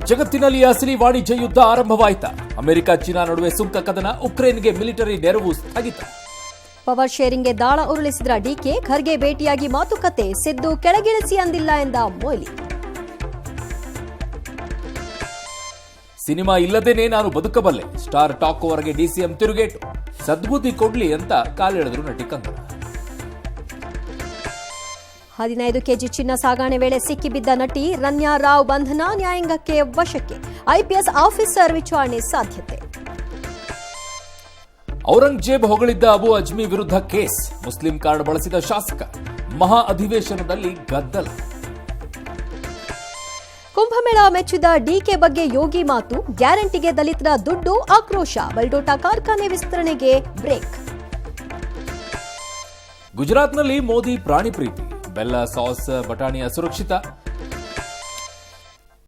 ಜಗತ್ತಿನಲ್ಲಿ ಅಸಲಿ ವಾಣಿಜ್ಯ ಯುದ್ಧ ಆರಂಭವಾಯಿತ. ಅಮೆರಿಕ ಚೀನಾ ನಡುವೆ ಸುಂಕ ಕದನ, ಉಕ್ರೇನ್ಗೆ ಮಿಲಿಟರಿ ನೆರವು ಸ್ಥಗಿತ. ಪವರ್ ಶೇರಿಂಗ್ಗೆ ದಾಳ ಉರುಳಿಸಿದ್ರ ಡಿಕೆ, ಖರ್ಗೆ ಭೇಟಿಯಾಗಿ ಮಾತುಕತೆ, ಸಿದ್ದು ಕೆಳಗಿಳಿಸಿ ಅಂದಿಲ್ಲ ಎಂದ ಮೊಯ್ಲಿ. ಸಿನಿಮಾ ಇಲ್ಲದೇನೆ ನಾನು ಬದುಕಬಲ್ಲೆ, ಸ್ಟಾರ್ ಟಾಕ್ ಓವರ್ಗೆ ಡಿಸಿಎಂ ತಿರುಗೇಟು, ಸದ್ಬುದ್ಧಿ ಕೊಡ್ಲಿ ಅಂತ ಕಾಲೆಳೆದ್ರು ನಟಿ ಕಂಗನಾ. 15 ಕೆಜಿ ಚಿನ್ನ ಸಾಗಣೆ ವೇಳೆ ಸಿಕ್ಕಿಬಿದ್ದ ನಟಿ ರನ್ಯಾ ರಾವ್ ಬಂಧನ, ನ್ಯಾಯಾಂಗಕ್ಕೆ ವಶಕ್ಕೆ. ಐಪಿಎಸ್ ಆಫೀಸರ್ ವಿಚಾರಣೆ ಸಾಧ್ಯತೆ. ಔರಂಗಜೇಬ್ ಹೊಗಳಿದ್ದ ಅಬು ಅಜ್ಮಿ ವಿರುದ್ಧ ಕೇಸ್, ಮುಸ್ಲಿಂ ಕಾರ್ಡ್ ಬಳಸಿದ ಶಾಸಕ. ಮಹಾ ಅಧಿವೇಶನದಲ್ಲಿ ಗದ್ದಲ. ಕುಂಭಮೇಳ ಮೆಚ್ಚಿದ ಡಿಕೆ ಬಗ್ಗೆ ಯೋಗಿ ಮಾತು, ಗ್ಯಾರಂಟಿಗೆ ದಲಿತರ ದುಡ್ಡು, ಆಕ್ರೋಶ. ಬಲ್ಡೋಟಾ ಕಾರ್ಖಾನೆ ವಿಸ್ತರಣೆಗೆ ಬ್ರೇಕ್. ಗುಜರಾತ್ನಲ್ಲಿ ಮೋದಿ ಪ್ರಾಣಿ ಪ್ರೀತಿ, ಬೆಲ್ಲ ಸಾಸ್ ಬಟಾಣಿ ಅಸುರಕ್ಷಿತ,